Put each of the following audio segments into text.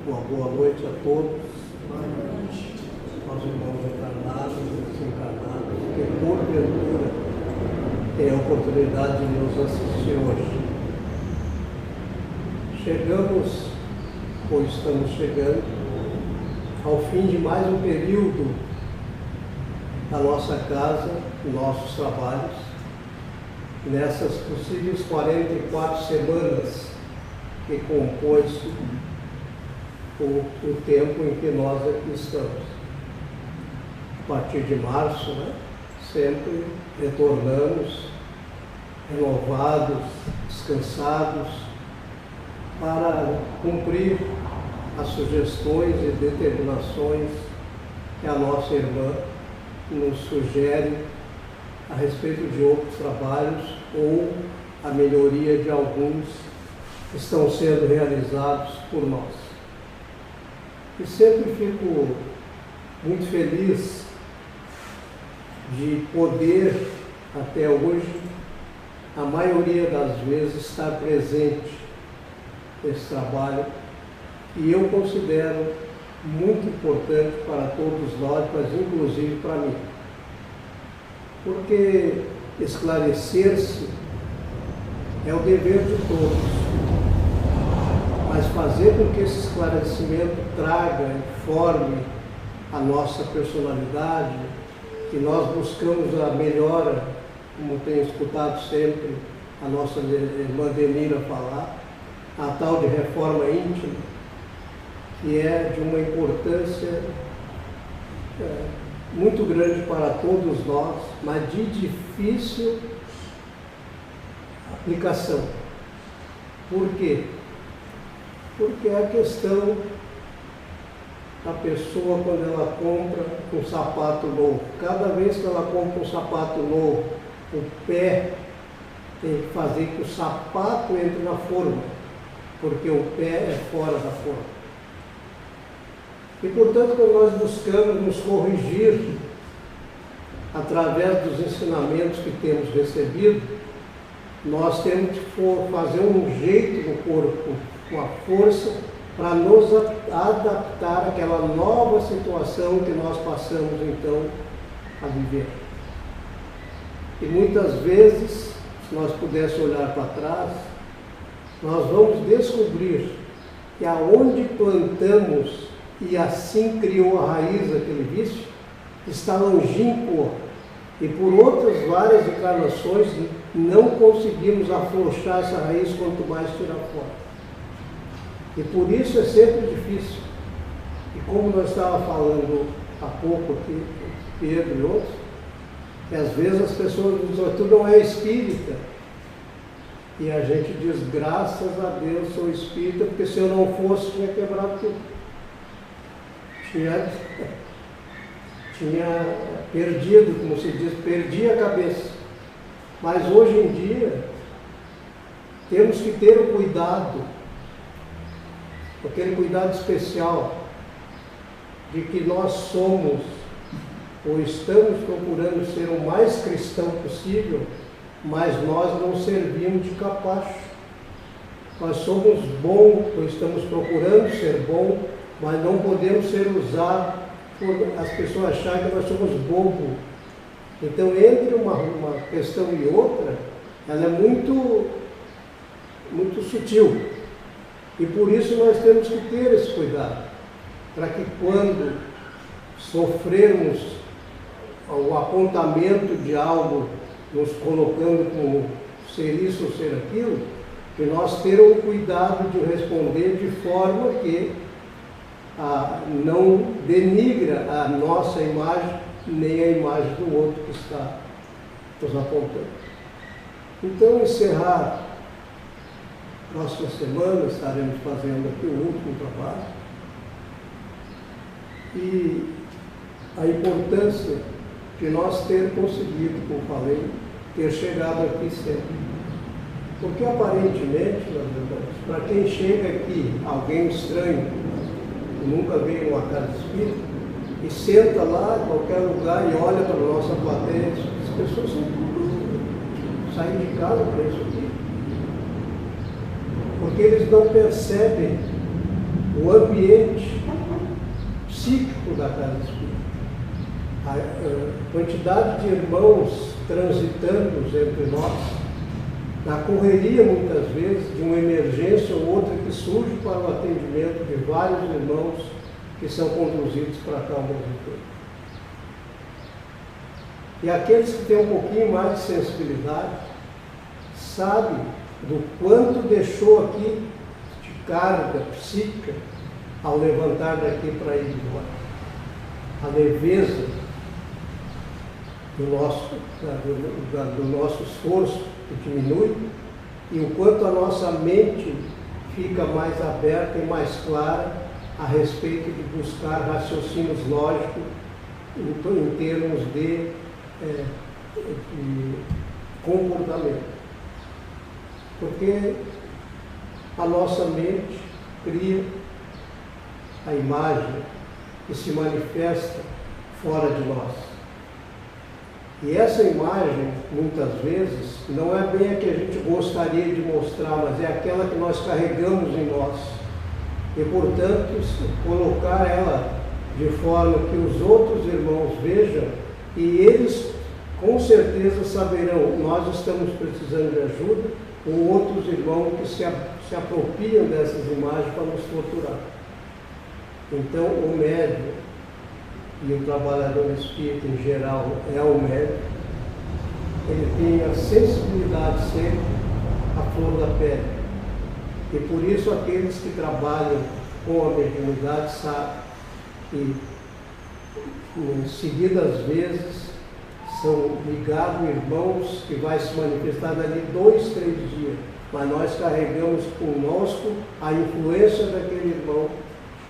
Uma boa noite a todos, aos irmãos encarnados e desencarnados, que porventura têm a oportunidade de nos assistir hoje. Chegamos, ou estamos chegando, ao fim de mais um período da nossa casa, nossos trabalhos, nessas possíveis 44 semanas que compôs o tempo em que nós aqui estamos. A partir de março, sempre retornamos renovados, descansados, para cumprir as sugestões e determinações que a nossa irmã nos sugere a respeito de outros trabalhos ou a melhoria de alguns que estão sendo realizados por nós. E sempre fico muito feliz de poder, até hoje, a maioria das vezes, estar presente nesse trabalho, que eu considero muito importante para todos nós, mas inclusive para mim. Porque esclarecer-se é o dever de todos. Mas fazer com que esse esclarecimento traga e forme a nossa personalidade, que nós buscamos a melhora, como tenho escutado sempre a nossa irmã Denira falar, a tal de reforma íntima, que é de uma importância muito grande para todos nós, mas de difícil aplicação. Por quê? Porque é a questão da pessoa quando ela compra um sapato novo. Cada vez que ela compra um sapato novo, o pé tem que fazer que o sapato entre na forma, porque o pé é fora da forma. E, portanto, quando nós buscamos nos corrigir através dos ensinamentos que temos recebido, nós temos que fazer um jeito no corpo, com a força, para nos adaptar àquela nova situação que nós passamos, então, a viver. E muitas vezes, se nós pudéssemos olhar para trás, nós vamos descobrir que aonde plantamos e assim criou a raiz daquele vício, está longínquo, e por outras várias encarnações não conseguimos afrouxar essa raiz, quanto mais tirar fora. E por isso é sempre difícil. E como nós estávamos falando há pouco aqui, Pedro e outros, que às vezes as pessoas dizem, tu não é espírita. E a gente diz, graças a Deus sou espírita, porque se eu não fosse, tinha quebrado tudo. Tinha perdido, como se diz, perdi a cabeça. Mas hoje em dia, temos que ter o cuidado, aquele cuidado especial, de que nós somos, ou estamos procurando ser o mais cristão possível, mas nós não servimos de capacho. Nós somos bons, ou estamos procurando ser bom, mas não podemos ser usados por as pessoas acharem que nós somos bobos. Então, entre uma questão e outra, ela é muito sutil. E por isso nós temos que ter esse cuidado, para que quando sofrermos o apontamento de algo, nos colocando como ser isso ou ser aquilo, que nós termos o cuidado de responder de forma que não denigra a nossa imagem, nem a imagem do outro que está nos apontando. Então, encerrar próxima semana, estaremos fazendo aqui o último trabalho, e a importância de nós ter conseguido, como falei, ter chegado aqui sempre. Porque aparentemente, meus irmãos, para quem chega aqui, alguém estranho, que nunca veio numa casa espírita, e senta lá em qualquer lugar e olha para a nossa plateia, as pessoas saem de casa para isso aqui. Porque eles não percebem o ambiente psíquico da casa espírita. A quantidade de irmãos transitando entre nós, na correria muitas vezes, de uma emergência ou outra que surge para o atendimento de vários irmãos que são conduzidos para cá ao mesmo tempo. E aqueles que têm um pouquinho mais de sensibilidade, sabem do quanto deixou aqui de carga psíquica ao levantar daqui para ir embora. A leveza do nosso esforço que diminui e o quanto a nossa mente fica mais aberta e mais clara a respeito de buscar raciocínios lógicos em termos de comportamento. Porque a nossa mente cria a imagem que se manifesta fora de nós. E essa imagem, muitas vezes, não é bem a que a gente gostaria de mostrar, mas é aquela que nós carregamos em nós. E, portanto, colocar ela de forma que os outros irmãos vejam e eles, com certeza, saberão, nós estamos precisando de ajuda, ou outros irmãos que se apropriam dessas imagens para nos torturar. Então, o médium e o trabalhador espírita em geral é o médium, ele tem a sensibilidade sempre à flor da pele. E por isso aqueles que trabalham com a mediunidade sabem que, em seguidas vezes, são ligados irmãos que vai se manifestar dali 2, 3 dias. Mas nós carregamos conosco a influência daquele irmão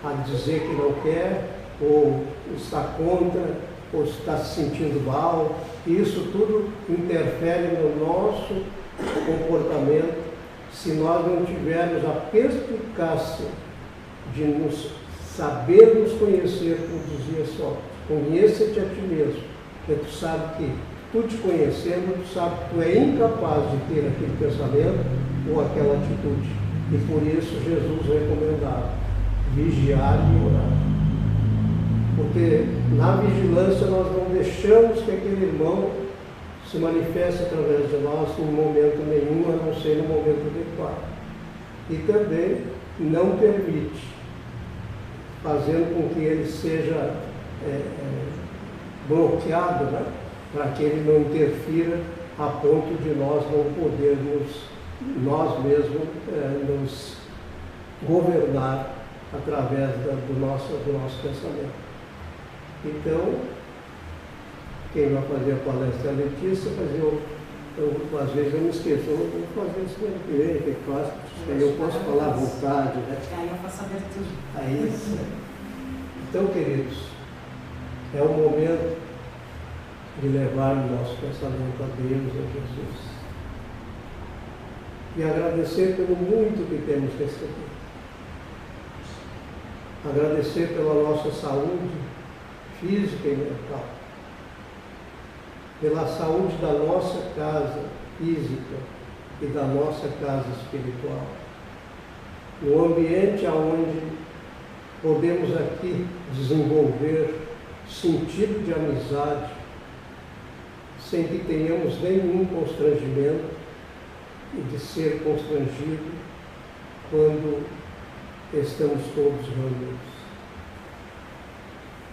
a dizer que não quer, ou está contra, ou está se sentindo mal. E isso tudo interfere no nosso comportamento se nós não tivermos a perspicácia de nos sabermos conhecer, como dizia Sócrates. Conheça-te a ti mesmo, porque tu sabe que, tu te conhecendo, tu sabe que tu é incapaz de ter aquele pensamento ou aquela atitude. E por isso Jesus recomendava vigiar e orar. Porque na vigilância nós não deixamos que aquele irmão se manifeste através de nós em momento nenhum, a não ser no momento adequado. E também não permite, fazendo com que ele seja bloqueado, né? Para que ele não interfira a ponto de nós não podermos, nós mesmos, nos governar através do nosso pensamento. Então, quem vai fazer a palestra é a Letícia, mas às vezes eu me esqueço, eu vou fazer isso ano que vem, que faço, aí eu posso falar à vontade, né? Aí eu faço abertura. Aí, então, queridos, é o momento de levar o nosso pensamento a Deus, a Jesus. E agradecer pelo muito que temos recebido. Agradecer pela nossa saúde física e mental. Pela saúde da nossa casa física e da nossa casa espiritual. No ambiente onde podemos aqui desenvolver sentido de amizade, sem que tenhamos nenhum constrangimento e de ser constrangido quando estamos todos reunidos.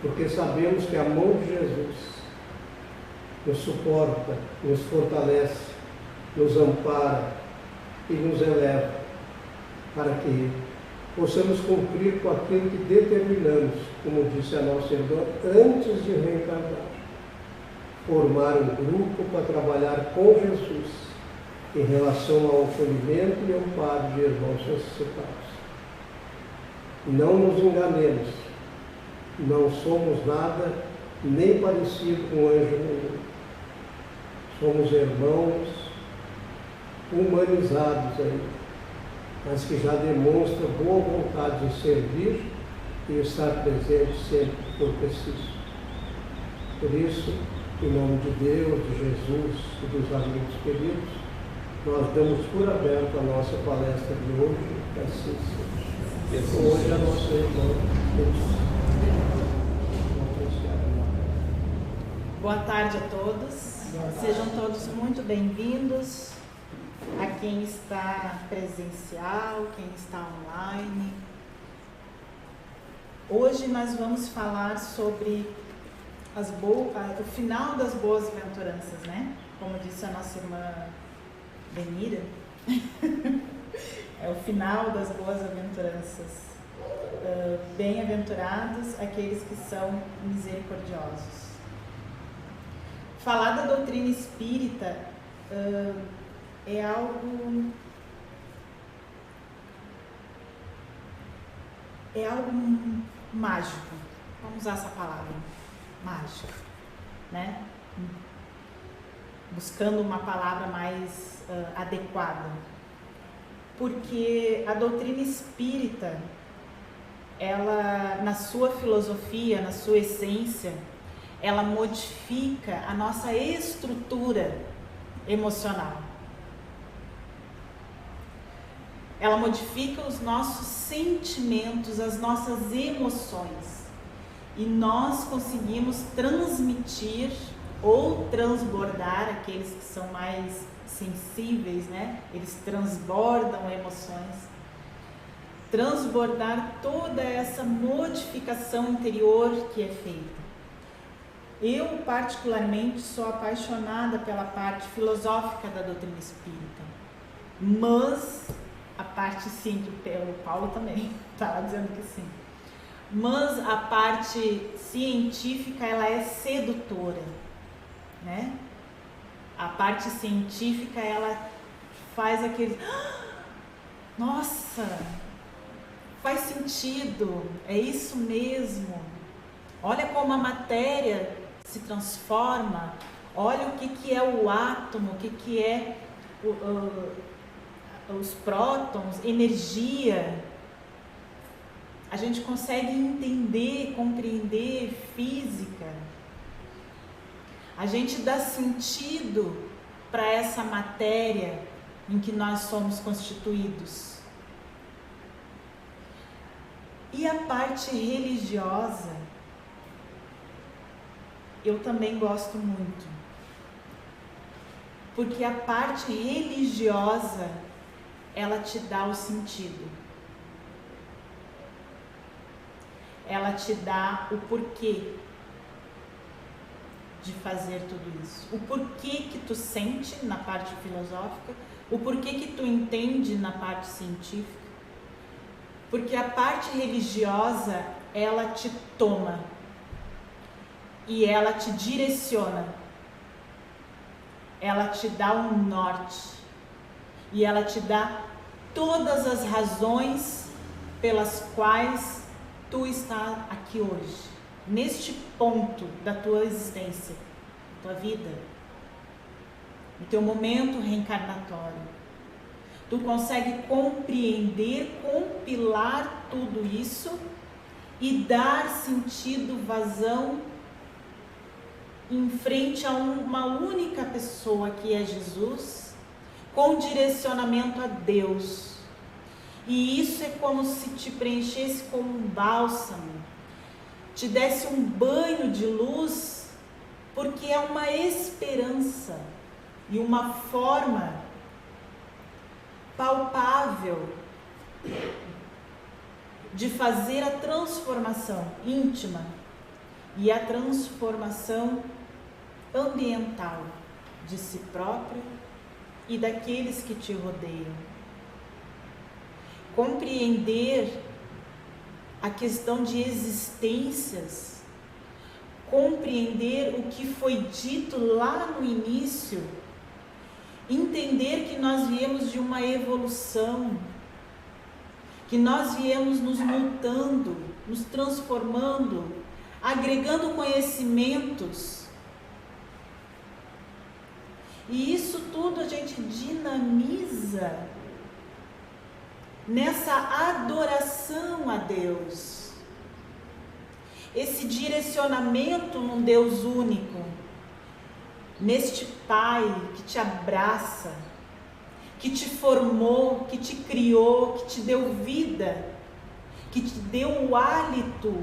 Porque sabemos que a mão de Jesus nos suporta, nos fortalece, nos ampara e nos eleva para que possamos cumprir com aquilo que determinamos, como disse a nossa irmã, antes de reencarnar. Formar um grupo para trabalhar com Jesus em relação ao acolhimento e amparo de irmãos necessitados. Não nos enganemos, não somos nada nem parecido com anjo nenhum. Somos irmãos humanizados aí, mas que já demonstram boa vontade de servir e estar presente sempre que for preciso. Por isso, em nome de Deus, de Jesus e dos amigos queridos, nós damos por aberto a nossa palestra de hoje, assim seja. Hoje a nossa irmã Boa tarde a todos. Sejam todos muito bem-vindos. A quem está presencial, quem está online. Hoje nós vamos falar sobre o final das boas-aventuranças, né? Como disse a nossa irmã Benira, é o final das boas-aventuranças. Bem-aventurados aqueles que são misericordiosos. Falar da doutrina espírita é algo mágico. Vamos usar essa palavra, mágico, né? Buscando uma palavra mais adequada. Porque a doutrina espírita, ela, na sua filosofia, na sua essência, ela modifica a nossa estrutura emocional. Ela modifica os nossos sentimentos, as nossas emoções. E nós conseguimos transmitir ou transbordar, aqueles que são mais sensíveis, né? Eles transbordam emoções. Transbordar toda essa modificação interior que é feita. Eu, particularmente, sou apaixonada pela parte filosófica da doutrina espírita, mas a parte científica, o Paulo também estava dizendo que sim, mas a parte científica, ela é sedutora, né? A parte científica, ela faz aquele, nossa, faz sentido, é isso mesmo, olha como a matéria se transforma, olha o que é o átomo, o que é os prótons, energia. A gente consegue entender, compreender física. A gente dá sentido para essa matéria em que nós somos constituídos. E a parte religiosa, eu também gosto muito, porque a parte religiosa, ela te dá o sentido, ela te dá o porquê de fazer tudo isso, o porquê que tu sente na parte filosófica, o porquê que tu entende na parte científica, porque a parte religiosa, ela te toma e ela te direciona, ela te dá um norte e ela te dá todas as razões pelas quais tu está aqui hoje, neste ponto da tua existência, da tua vida, no teu momento reencarnatório. Tu consegue compreender, compilar tudo isso e dar sentido, vazão em frente a uma única pessoa, que é Jesus, com direcionamento a Deus. E isso é como se te preenchesse como um bálsamo, te desse um banho de luz, porque é uma esperança e uma forma palpável de fazer a transformação íntima e a transformação ambiental de si próprio e daqueles que te rodeiam. Compreender a questão de existências, compreender o que foi dito lá no início, entender que nós viemos de uma evolução, que nós viemos nos mutando, nos transformando, agregando conhecimentos. E isso tudo a gente dinamiza nessa adoração a Deus, esse direcionamento num Deus único, neste Pai que te abraça, que te formou, que te criou, que te deu vida que te deu o hálito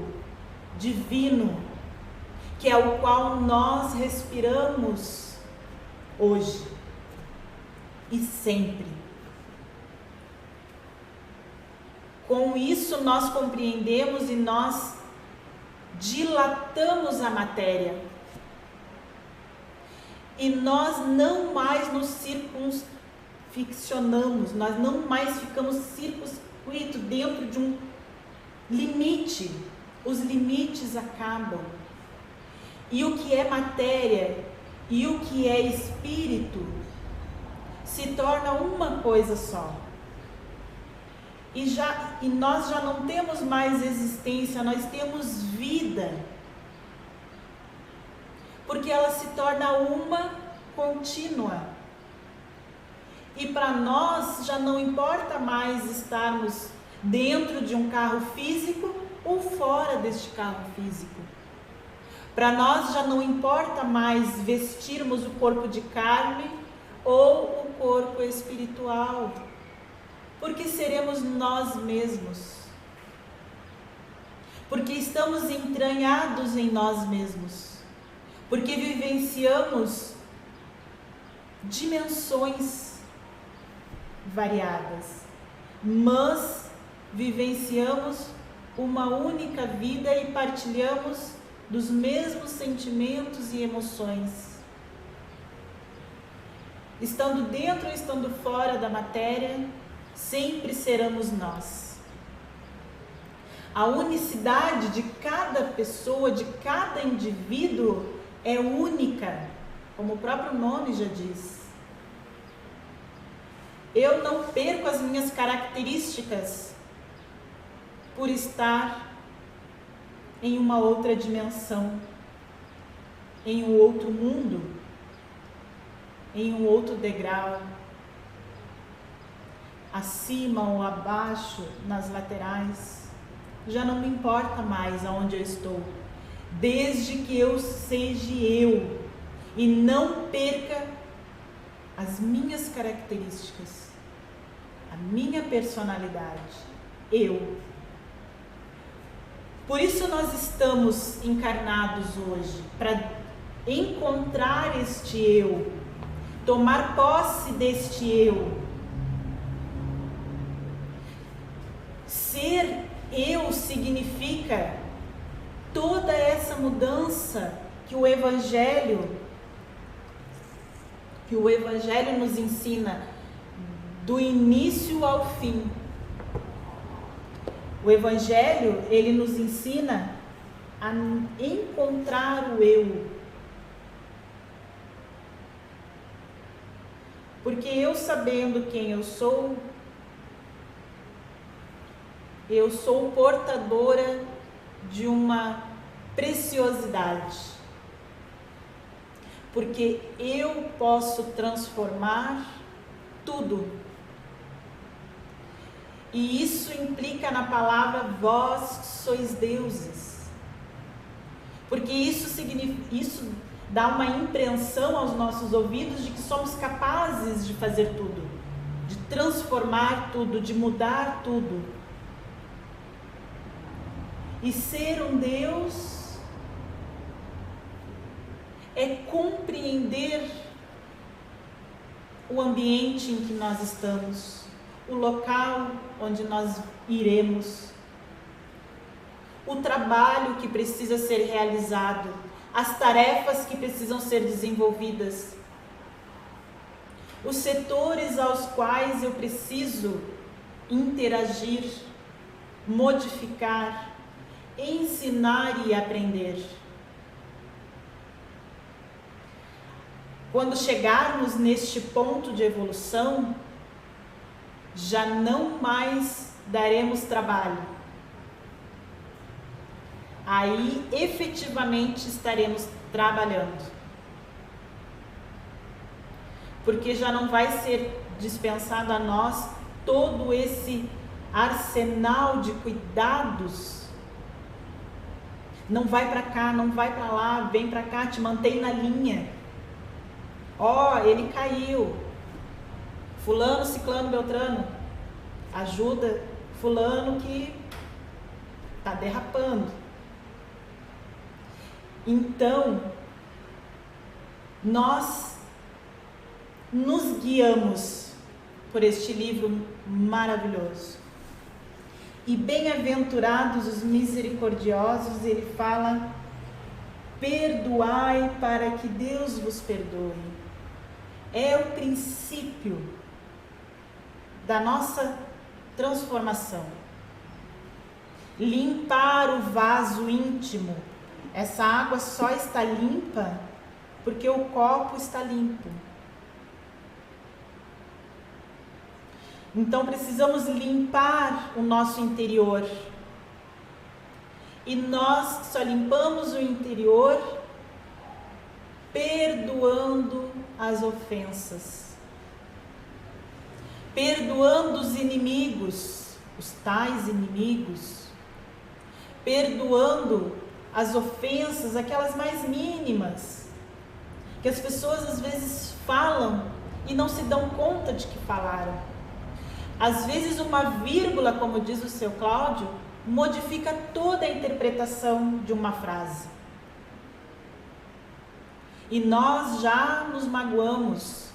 divino, que é o qual nós respiramos hoje e sempre. Com isso nós compreendemos e nós dilatamos a matéria. E nós não mais nos circunficcionamos, nós não mais ficamos circunscrito dentro de um limite. Os limites acabam. E o que é matéria e o que é espírito se torna uma coisa só. E nós já não temos mais existência, nós temos vida. Porque ela se torna uma contínua. E para nós já não importa mais estarmos dentro de um carro físico ou fora deste carro físico. Para nós já não importa mais vestirmos o corpo de carne ou o corpo espiritual. Porque seremos nós mesmos. Porque estamos entranhados em nós mesmos. Porque vivenciamos dimensões variadas, mas vivenciamos uma única vida e partilhamos dos mesmos sentimentos e emoções. Estando dentro ou estando fora da matéria, sempre seremos nós. A unicidade de cada pessoa, de cada indivíduo, é única, como o próprio nome já diz. Eu não perco as minhas características por estar em uma outra dimensão, em um outro mundo, em um outro degrau, acima ou abaixo, nas laterais. Já não me importa mais aonde eu estou, desde que eu seja eu e não perca as minhas características, a minha personalidade, eu. Por isso nós estamos encarnados hoje, para encontrar este eu, tomar posse deste eu. Ser eu significa toda essa mudança que o Evangelho nos ensina, do início ao fim. O Evangelho, ele nos ensina a encontrar o eu. Porque eu, sabendo quem eu sou portadora de uma preciosidade. Porque eu posso transformar tudo. E isso implica na palavra vós sois deuses. Porque isso dá uma impressão aos nossos ouvidos de que somos capazes de fazer tudo, de transformar tudo, de mudar tudo. E ser um Deus é compreender o ambiente em que nós estamos, o local onde nós iremos, o trabalho que precisa ser realizado, as tarefas que precisam ser desenvolvidas, os setores aos quais eu preciso interagir, modificar, ensinar e aprender. Quando chegarmos neste ponto de evolução, já não mais daremos trabalho. Aí efetivamente estaremos trabalhando. Porque já não vai ser dispensado a nós todo esse arsenal de cuidados. Não vai para cá, não vai para lá, vem para cá, te mantém na linha. Ó, ele caiu. Fulano, ciclano, beltrano. Ajuda fulano que está derrapando. Então, nós nos guiamos por este livro maravilhoso. E bem-aventurados os misericordiosos, ele fala: perdoai para que Deus vos perdoe. É o princípio da nossa transformação. Limpar o vaso íntimo. Essa água só está limpa porque o copo está limpo. Então precisamos limpar o nosso interior. E nós só limpamos o interior perdoando as ofensas, perdoando os inimigos, os tais inimigos, perdoando as ofensas, aquelas mais mínimas, que as pessoas às vezes falam e não se dão conta de que falaram. Às vezes uma vírgula, como diz o seu Cláudio, modifica toda a interpretação de uma frase. E nós já nos magoamos,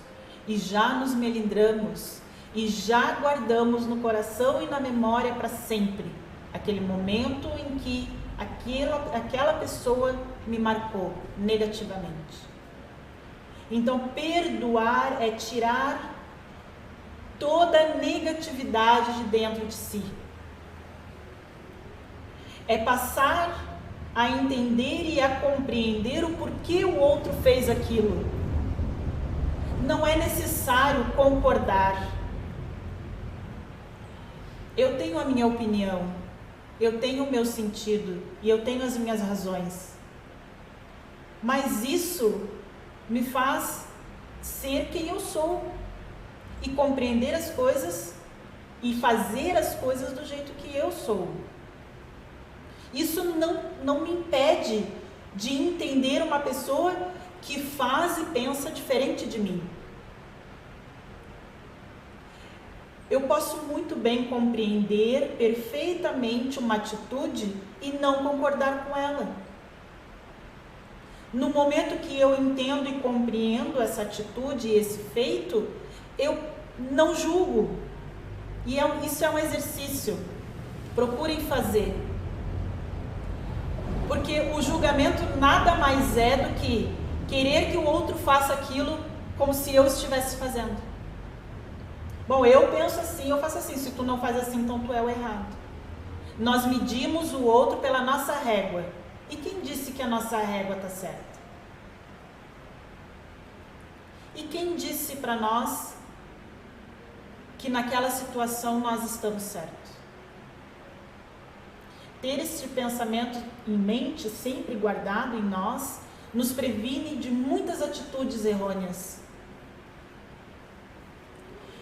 e já nos melindramos, e já guardamos no coração e na memória para sempre aquele momento em que aquela pessoa me marcou negativamente. Então, perdoar é tirar toda a negatividade de dentro de si. É passar a entender e a compreender o porquê o outro fez aquilo. Não é necessário concordar. Eu tenho a minha opinião, eu tenho o meu sentido e eu tenho as minhas razões. Mas isso me faz ser quem eu sou e compreender as coisas e fazer as coisas do jeito que eu sou. Isso não me impede de entender uma pessoa que faz e pensa diferente de mim. Eu posso muito bem compreender perfeitamente uma atitude e não concordar com ela. No momento que eu entendo e compreendo essa atitude e esse feito, eu não julgo. E isso é um exercício. Procurem fazer. Porque o julgamento nada mais é do que querer que o outro faça aquilo como se eu estivesse fazendo. Bom, eu penso assim, eu faço assim. Se tu não faz assim, então tu é o errado. Nós medimos o outro pela nossa régua. E quem disse que a nossa régua está certa? E quem disse para nós que naquela situação nós estamos certos? Ter esse pensamento em mente, sempre guardado em nós, nos previne de muitas atitudes errôneas.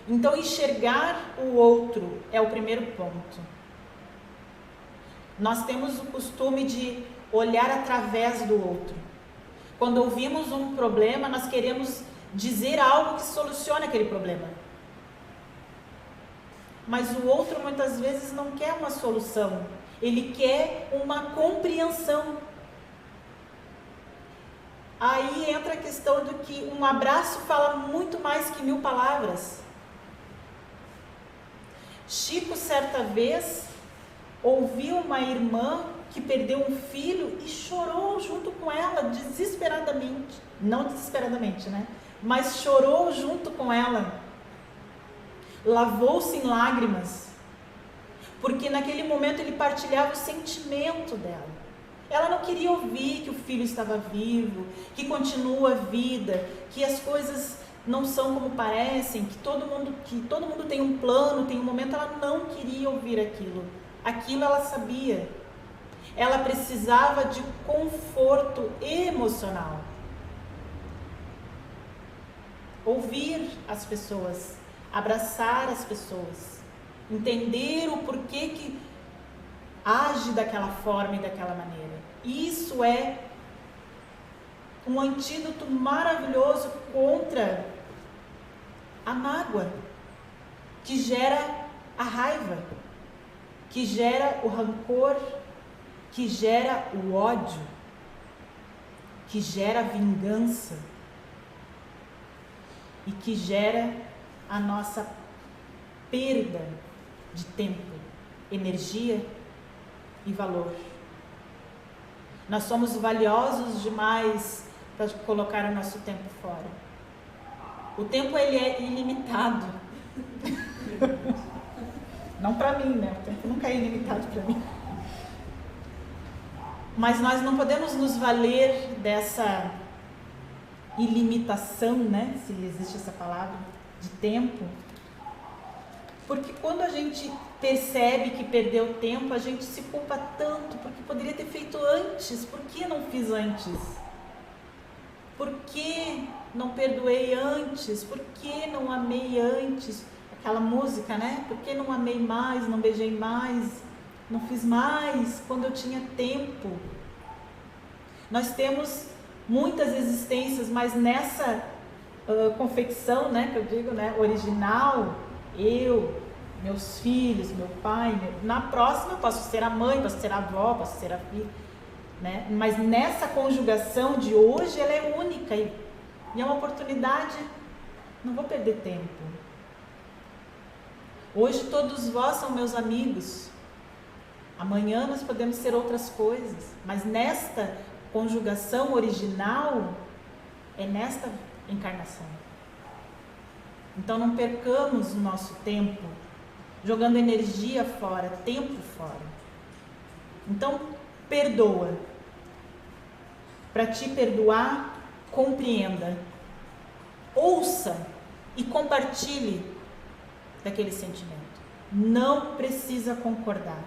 Então, enxergar o outro é o primeiro ponto. Nós temos o costume de olhar através do outro. Quando ouvimos um problema, nós queremos dizer algo que solucione aquele problema. Mas o outro muitas vezes não quer uma solução. Ele quer uma compreensão. Aí entra a questão de que um abraço fala muito mais que 1000 palavras. Chico, certa vez, ouviu uma irmã que perdeu um filho e chorou junto com ela, desesperadamente. Não desesperadamente, né? Mas chorou junto com ela. Lavou-se em lágrimas. Porque naquele momento ele partilhava o sentimento dela. Ela não queria ouvir que o filho estava vivo, que continua a vida, que as coisas não são como parecem, que todo mundo tem um plano, tem um momento. Ela não queria ouvir aquilo. Aquilo ela sabia. Ela precisava de conforto emocional. Ouvir as pessoas, abraçar as pessoas, entender o porquê que age daquela forma e daquela maneira. Isso é um antídoto maravilhoso contra a mágoa, que gera a raiva, que gera o rancor, que gera o ódio, que gera a vingança e que gera a nossa perda de tempo, energia e valor. Nós somos valiosos demais para colocar o nosso tempo fora. O tempo, ele é ilimitado. Não para mim, né? O tempo nunca é ilimitado para mim. Mas nós não podemos nos valer dessa ilimitação, né? Se existe essa palavra, de tempo. Porque quando a gente percebe que perdeu tempo, a gente se culpa tanto, porque poderia ter feito antes. Por que não fiz antes? Por que não perdoei antes? Por que não amei antes? Aquela música, né? Por que não amei mais, não beijei mais, não fiz mais quando eu tinha tempo? Nós temos muitas existências, mas nessa confecção, né, que eu digo, né, original, eu, meus filhos, meu pai, na próxima eu posso ser a mãe, posso ser a avó, posso ser a filha, né? Mas nessa conjugação de hoje, ela é única e é uma oportunidade, não vou perder tempo. Hoje todos vós são meus amigos, amanhã nós podemos ser outras coisas, mas nesta conjugação original é nesta encarnação. Então não percamos o nosso tempo jogando energia fora, tempo fora. Então perdoa. Para te perdoar, compreenda, ouça e compartilhe daquele sentimento. Não precisa concordar,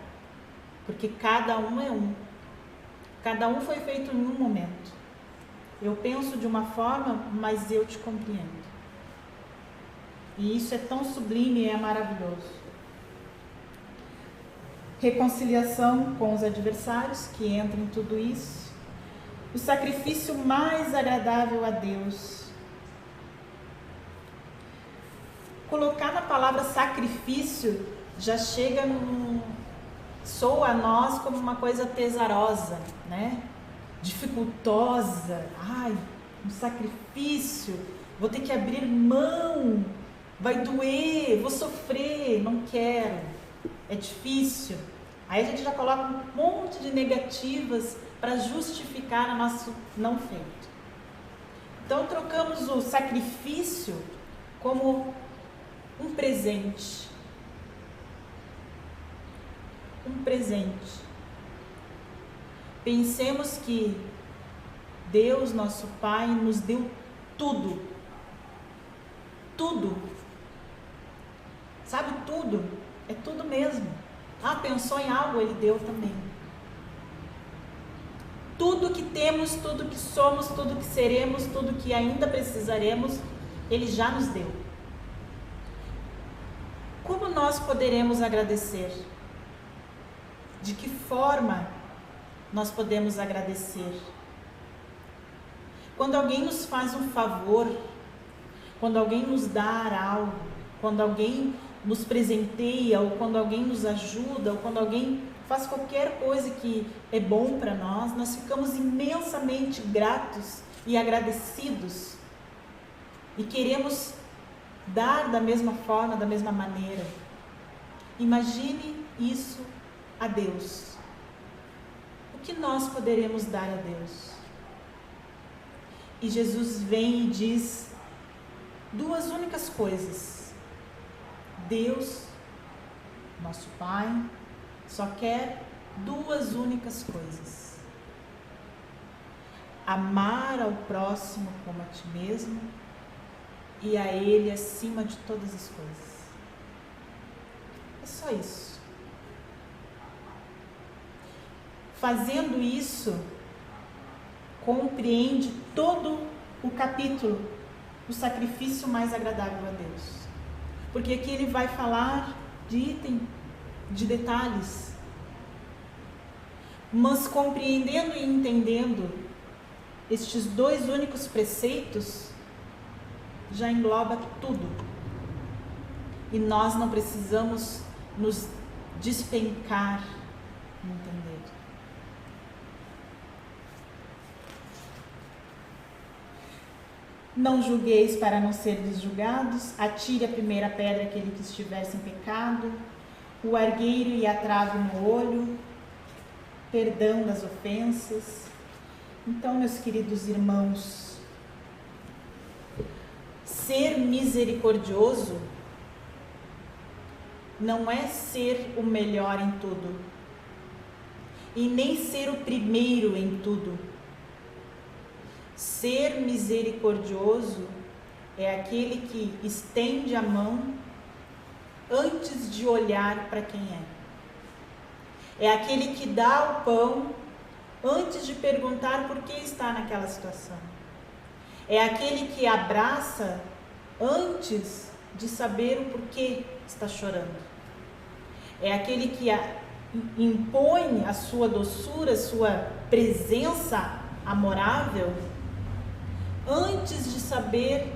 porque cada um é um. Cada um foi feito em um momento. Eu penso de uma forma, mas eu te compreendo. E isso é tão sublime e é maravilhoso. Reconciliação com os adversários, que entra em tudo isso. O sacrifício mais agradável a Deus. Colocar na palavra sacrifício já chega soa a nós como uma coisa pesarosa, né? Dificultosa. Ai, um sacrifício, vou ter que abrir mão, vai doer, vou sofrer, não quero, é difícil. Aí a gente já coloca um monte de negativas para justificar o nosso não feito. Então trocamos o sacrifício como um presente. Um presente. Pensemos que Deus, nosso Pai, nos deu tudo. Tudo. Sabe, tudo. É tudo mesmo. Ah, pensou em algo, Ele deu também. Tudo que temos, tudo que somos, tudo que seremos, tudo que ainda precisaremos, Ele já nos deu. Como nós poderemos agradecer? De que forma nós podemos agradecer? Quando alguém nos faz um favor, quando alguém nos dá algo, quando alguém nos presenteia, ou quando alguém nos ajuda, ou quando alguém faz qualquer coisa que é bom para nós, nós ficamos imensamente gratos e agradecidos e queremos dar da mesma forma, da mesma maneira. Imagine isso a Deus. O que nós poderemos dar a Deus? E Jesus vem e diz duas únicas coisas. Deus, nosso Pai, só quer duas únicas coisas: amar ao próximo como a ti mesmo e a Ele acima de todas as coisas. É só isso. Fazendo isso, compreende todo o capítulo, o sacrifício mais agradável a Deus. Porque aqui ele vai falar de item, de detalhes. Mas compreendendo e entendendo estes dois únicos preceitos, já engloba tudo. E nós não precisamos nos despencar em entender. Não julgueis para não seres julgados, atire a primeira pedra aquele que estiver sem pecado, o argueiro e a trave no olho, perdão das ofensas. Então, meus queridos irmãos, ser misericordioso não é ser o melhor em tudo, e nem ser o primeiro em tudo. Ser misericordioso é aquele que estende a mão antes de olhar para quem é. É aquele que dá o pão antes de perguntar por que está naquela situação. É aquele que abraça antes de saber o porquê está chorando. É aquele que impõe a sua doçura, a sua presença amorável antes de saber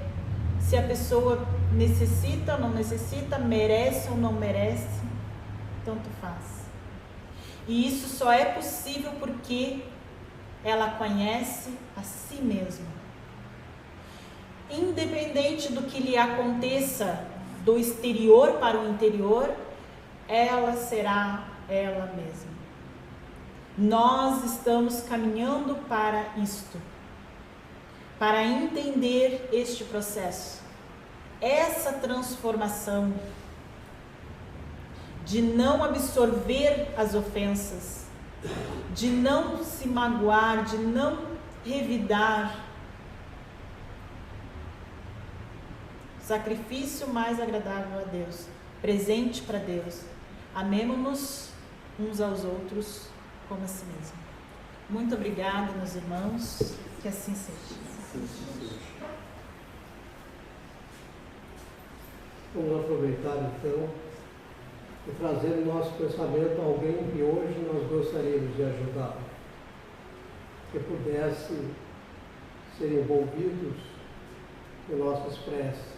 se a pessoa necessita ou não necessita, merece ou não merece, tanto faz. E isso só é possível porque ela conhece a si mesma. Independente do que lhe aconteça do exterior para o interior, ela será ela mesma. Nós estamos caminhando para isto, para entender este processo, essa transformação de não absorver as ofensas, de não se magoar, de não revidar. Sacrifício mais agradável a Deus, presente para Deus. Amemo-nos uns aos outros como a si mesmo. Muito obrigada, meus irmãos, que assim seja. Vamos aproveitar então e trazer no nosso pensamento alguém que hoje nós gostaríamos de ajudar, que pudesse ser envolvidos em nossas preces,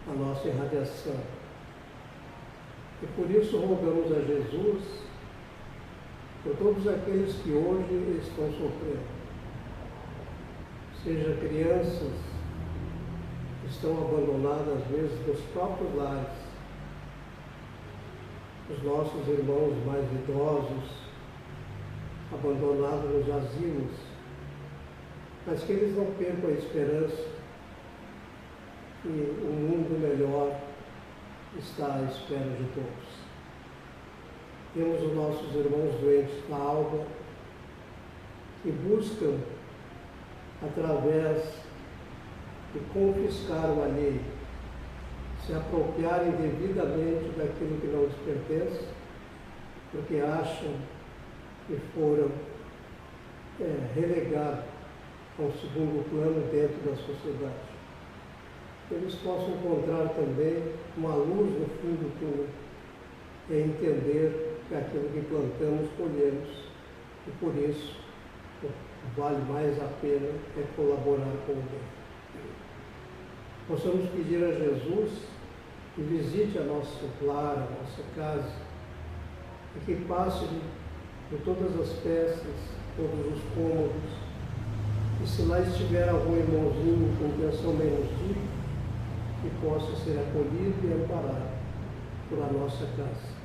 na nossa irradiação. E por isso rogamos a Jesus por todos aqueles que hoje estão sofrendo, seja crianças que estão abandonadas às vezes dos próprios lares, os nossos irmãos mais idosos abandonados nos asilos, mas que eles não percam a esperança que um mundo melhor está à espera de todos. Temos os nossos irmãos doentes da alma que buscam, através de confiscar o alheio, se apropriarem devidamente daquilo que não lhes pertence, porque acham que foram relegados ao segundo plano dentro da sociedade. Eles possam encontrar também uma luz no fim do túnel e entender que aquilo que plantamos, colhemos, e por isso vale mais a pena colaborar com o bem. Possamos pedir a Jesus que visite a nosso lar, a nossa casa, e que passe por todas as peças, todos os cômodos, e se lá estiver algum irmãozinho com intenção menos digna, que possa ser acolhido e amparado por a nossa casa.